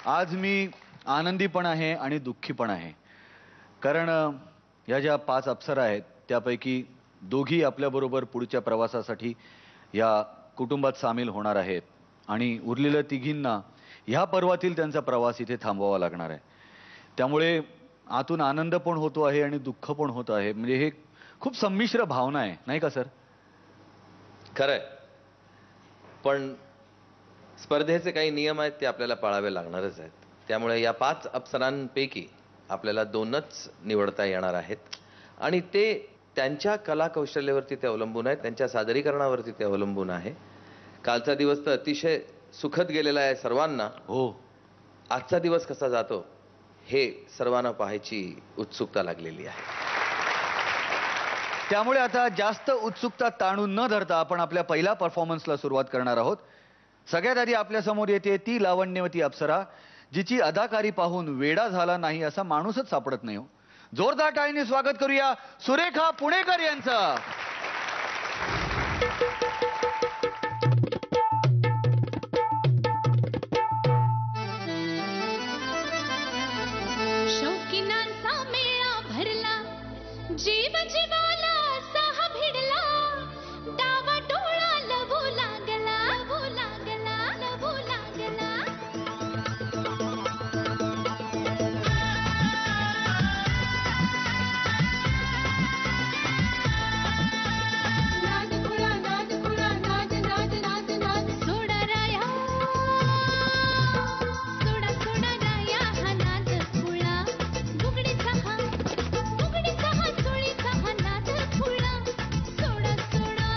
आज मी आनंदी पण आहे आणि दुःखी पण आहे. कारण या ज्या 5 अप्सरा आहेत त्यापैकी दोघी आपल्याबरोबर पुढच्या प्रवासासाठी या कुटुंबात सामील होणार आहेत आणि उरलेल्या तिघींना ह्या पर्वातील त्यांचा प्रवास इथे थांबवावा लागणार आहे. त्यामुळे आतून आनंद पण होतो आहे आणि दुःख पण होत आहे. म्हणजे हे खूप संमिश्र भावना आहे, नाही का सर? खरंय, पण स्पर्धेचे काही नियम आहेत ते आपल्याला पाळावे लागणारच आहेत. त्यामुळे या 5 अप्सरांपैकी आपल्याला 2च निवडता येणार आहेत आणि ते त्यांच्या कला कौशल्यावरती ते अवलंबून आहे, त्यांच्या सादरीकरणावरती ते अवलंबून आहे. कालचा दिवस तर अतिशय सुखद गेलेला आहे सर्वांना. हो, आजचा दिवस कसा जातो हे सर्वांना पाहायची उत्सुकता लागलेली आहे. त्यामुळे आता जास्त उत्सुकता ताणून न धरता आपण आपल्या पहिल्या परफॉर्मन्सला सुरुवात करणार आहोत. सगळ्यात आधी आपल्या समोर येते ती लावण्यवती अप्सरा जिची अदाकारी पाहून वेडा झाला नाही असा माणूसच सापडत नाही. जोरदार टाळीने स्वागत करूया सुरेखा पुणेकर यांचं. शौकीनांचा मेळा भरला, जीव जीवाला सहा भिडला, डावा डोळा लवू लागला, लवू लागला, लवू लागला. नाद खुळा, नाद खुळा, नाद नाद नाद नाद सोडा राया, सोडा सोडा राया हा नाद खुळा. बुगडीचा हा सोळीचा हा नाद खुळा. सोडा सोडा,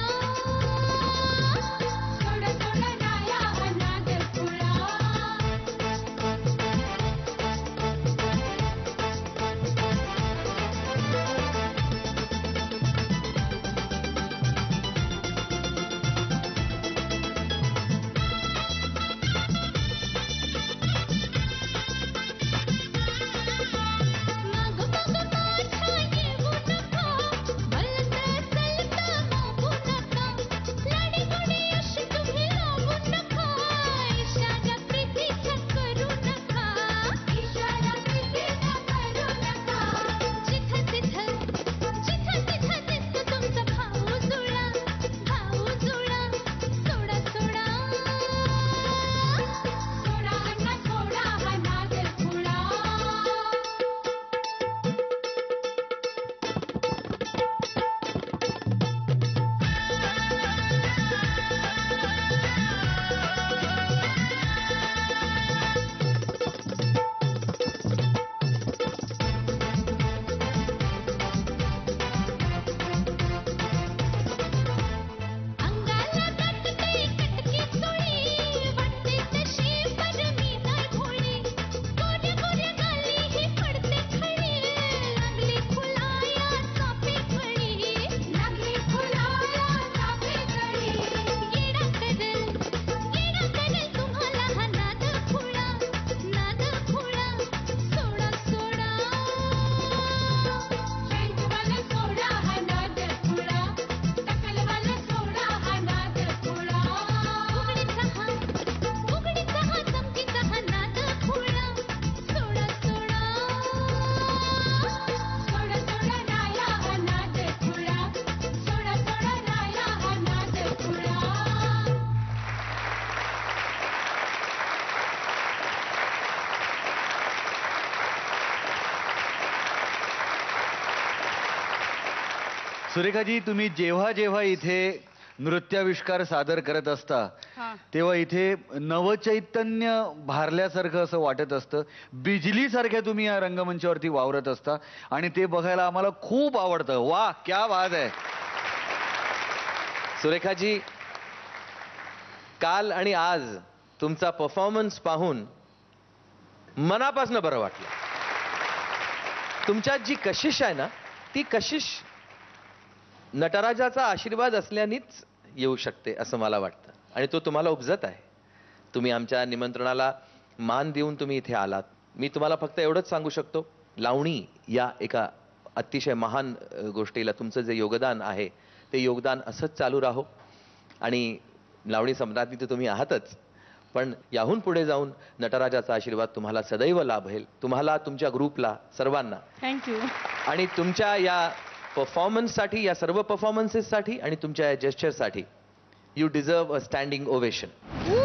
सोडा सोडा राया हा नाद खुळा. माग माग माझ्या येऊ नका, भलतं सलतं मागू नका, लाडी गोडी अशी तुम्ही लावू नका, इशारा प्रीतीचा करू नका, इशारा प्रीतीचा करू नका. जिथं तिथं दिसतो तुमचा भाऊ जुळा, भाऊ जुळा. सोडा सोडा, सोडा अण्णा सोडा हा नाद खुळा. अंगाला कटते कटकी चोळी, वाटते तशी पर मी नाही भोळी. गोऱ्या गोऱ्या गाली ही पडते खळी, लागली फुलाया चाफे कळी, लागली फुलाया चाफे कळी. येडा करेल तुम्हाला हा नाद खुळा, नाद खुळा. सोडा सोडा, शेंगवाला सोडा हा नाद खुळा, टकलवाला सोडा हा नाद खुळा. उघडीचा हा चमकीचा हा नाद खुळा. सोडा सोडा, सोडा सोडा राया हा नाद खुळा. सोडा सोडा राया हा नाद खुळा. सुरेखाजी, तुम्ही जेव्हा जेव्हा इथे नृत्याविष्कार सादर करत असता तेव्हा इथे नवचैतन्य भारल्यासारखं असं वाटत असतं. बिजलीसारख्या तुम्ही या रंगमंचावरती वावरत असता आणि ते बघायला आम्हाला खूप आवडतं. वा, क्या बात आहे. सुरेखाजी, काल आणि आज तुमचा परफॉर्मन्स पाहून मनापासून बरं वाटलं. तुमच्यात जी कशिश आहे ना, ती कशिश नटराजाचा आशीर्वाद असल्यानेच येऊ शकते असं मला वाटतं आणि तो तुम्हाला उपजत आहे. तुम्ही आमच्या निमंत्रणाला मान देऊन तुम्ही इथे आलात. मी तुम्हाला फक्त एवढंच सांगू शकतो, लावणी या एका अतिशय महान गोष्टीला तुमचं जे योगदान आहे ते योगदान असंच चालू राहो. आणि लावणी सम्राज्ञी तर तुम्ही आहातच, पण याहून पुढे जाऊन नटराजाचा आशीर्वाद तुम्हाला सदैव लाभेल, तुम्हाला, तुमच्या ग्रुपला, सर्वांना. थँक्यू. आणि तुमच्या या परफॉर्मन्ससाठी, या सर्व परफॉर्मन्सेससाठी आणि तुमच्या या जेस्चरसाठी you deserve a standing ovation. Thank you.